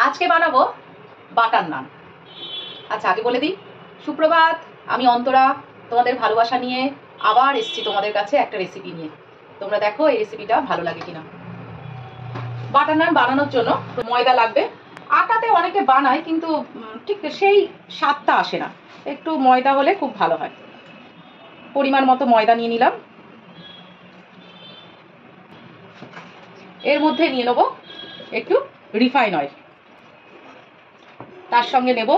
আজকে বানাবো বাটার নান। আচ্ছা আগে বলে দিই, সুপ্রভাত, আমি অন্তরা তোমাদের ভালোবাসা নিয়ে আবার এসেছি তোমাদের কাছে একটা রেসিপি নিয়ে। তোমরা দেখো এই রেসিপিটা ভালো লাগে কিনা। বাটার নান বানানোর জন্য ময়দা লাগবে। আটাতে অনেকে বানায় কিন্তু ঠিক সেই স্বাদটা আসে না, একটু ময়দা হলে খুব ভালো হয়। পরিমাণ মতো ময়দা নিয়ে নিলাম। এর মধ্যে নিয়ে নেবো একটু রিফাইন অয়েল, তার সঙ্গে নেব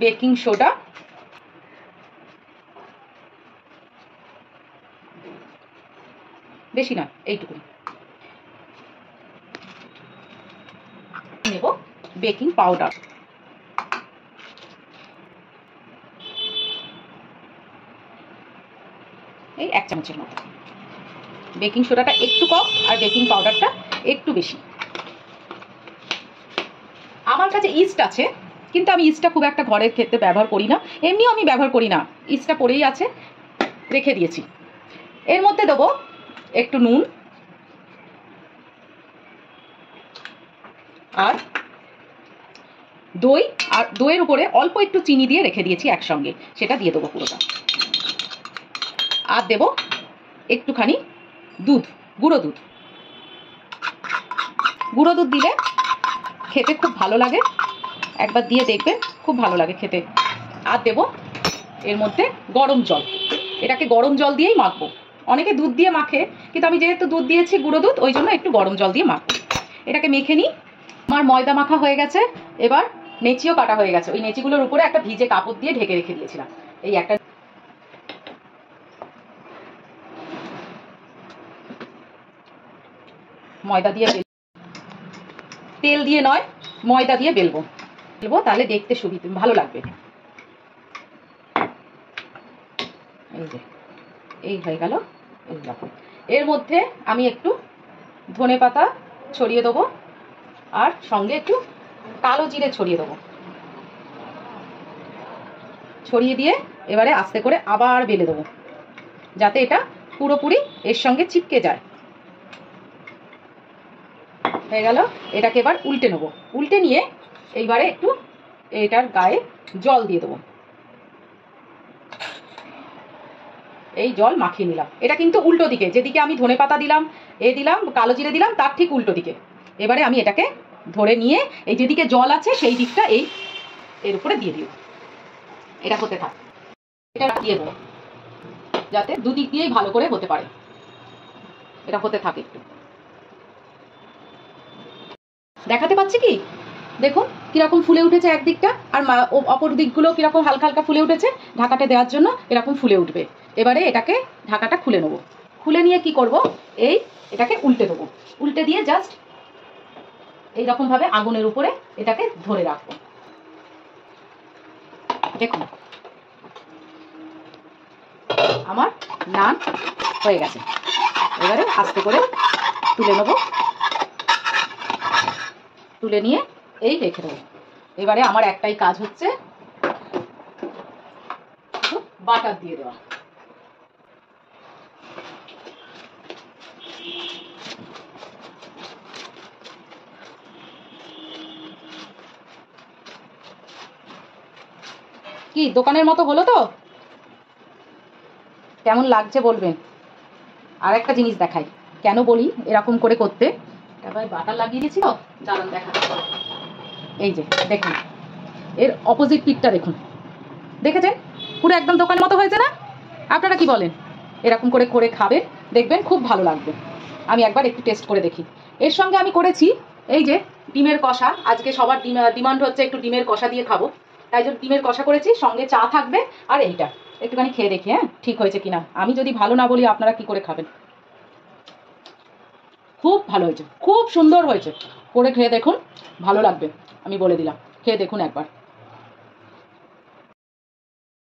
বেকিং সোডা, বেশি না এইটুকু নেব, বেকিং পাউডার, এই 1 চামচের মতো। বেকিং সোডাটা একটু কম আর বেকিং পাউডারটা একটু বেশি। আমার কাছে ইস্ট আছে, কিন্তু আমি ইস্টটা খুব একটা ঘরের ক্ষেত্রে ব্যবহার করি না, এমনিও আমি ব্যবহার করি না, ইস্টটা পড়েই আছে, রেখে দিয়েছি। এর মধ্যে দেবো একটু নুন আর দই, আর দইয়ের উপরে অল্প একটু চিনি দিয়ে রেখে দিয়েছি একসঙ্গে, সেটা দিয়ে দেবো পুরোটা। আর দেব একটুখানি দুধ, গুঁড়ো দুধ। গুঁড়ো দুধ দিলে খেতে খুব ভালো লাগে, একবার দিয়ে দেখবেন, খুব ভালো লাগে খেতে। আর দেব এর মধ্যে গরম জল, এটাকে গরম জল দিয়েই মাখবো। অনেকে দুধ দিয়ে মাখে, কিন্তু আমি যেহেতু দুধ দিয়েছি, গুঁড়ো দুধ, ওই জন্য একটু গরম জল দিয়ে মাখবো। এটাকে মেখে নিই। আমার ময়দা মাখা হয়ে গেছে, এবার নেচিও কাটা হয়ে গেছে। ওই নেচিগুলোর উপরে একটা ভিজে কাপড় দিয়ে ঢেকে রেখে দিয়েছিলাম। এই একটা ময়দা দিয়ে তেল দিয়ে নয়, ময়দা দিয়ে বেলবো, তাহলে দেখতে সুবিধা ভালো লাগবে। এই যে এই হয়ে গেল। এই দেখো, এর মধ্যে আমি একটু ধনেপাতা ছড়িয়ে দেবো, আর সঙ্গে একটু কালো জিরে ছড়িয়ে দেবো। ছড়িয়ে দিয়ে এবারে আস্তে করে আবার বেলে দেবো, যাতে এটা পুরোপুরি এর সঙ্গে চিপকে যায়। হয়ে গেল। এটাকে এবার উল্টে নেবো। উল্টে নিয়ে এইবারে একটু এটার গায়ে জল দিয়ে দেবো। এই জল মাখিয়ে নিলাম। এটা কিন্তু উল্টো দিকে, যেদিকে আমি ধনেপাতা দিলাম, দিলাম কালো জিরে দিলাম, তার ঠিক উল্টো দিকে। এবারে আমি এটাকে ধরে নিয়ে এই যেদিকে জল আছে সেই দিকটা এর উপরে দিয়ে দিই। এটা হতে থাক, এটা দিয়ে দেবো যাতে দুদিক দিয়েই ভালো করে হতে পারে। এটা হতে থাকে। একটু দেখাতে পাচ্ছি কি, দেখুন কিরকম ফুলে উঠেছে একদিকটা, আর অপর দিকগুলো কিরকম হালকা হালকা ফুলে উঠেছে। ঢাকাটা দেওয়ার জন্য এরকম ফুলে উঠবে। এবারে এটাকে ঢাকাটা খুলে নেবো। খুলে নিয়ে কি করব, এটাকে উল্টে দেবো। উল্টে দিয়ে জাস্ট এইরকম ভাবে আগুনের উপরে এটাকে ধরে রাখবো। দেখুন আমার নান হয়ে গেছে। এবারে আস্তে করে তুলে নেবো, তুলে নিয়ে এই রেখে দেবো। এবারে আমার একটাই কাজ হচ্ছে বাটার দিয়ে দেওয়া। কি দোকানের মতো হলো তো? কেমন লাগছে বলবেন। আর একটা জিনিস দেখাই, কেন বলি এরকম করে করতে। এবার বাটার লাগিয়ে দিয়েছি তো, দাঁড়ান দেখাচ্ছি। এই যে দেখুন, এর অপোজিট পিঠটা দেখুন, দেখেছেন? পুরো একদম দোকানের মতো হয়েছে না? আপনারা কি বলেন? এরকম করে করে খাবেন, দেখবেন খুব ভালো লাগবে। আমি একবার একটু টেস্ট করে দেখি। এর সঙ্গে আমি করেছি এই যে ডিমের কষা। আজকে সবার ডিমান্ড হচ্ছে একটু ডিমের কষা দিয়ে খাবো, তাই জন্য ডিমের কষা করেছি, সঙ্গে চা থাকবে। আর এইটা একটুখানি খেয়ে দেখি, হ্যাঁ ঠিক হয়েছে কিনা। আমি যদি ভালো না বলি, আপনারা কি করে খাবেন? খুব ভালো হয়েছে, খুব সুন্দর হয়েছে। করে খেয়ে দেখুন, ভালো লাগবে, আমি বলে দিলাম। খেয়ে দেখুন একবার।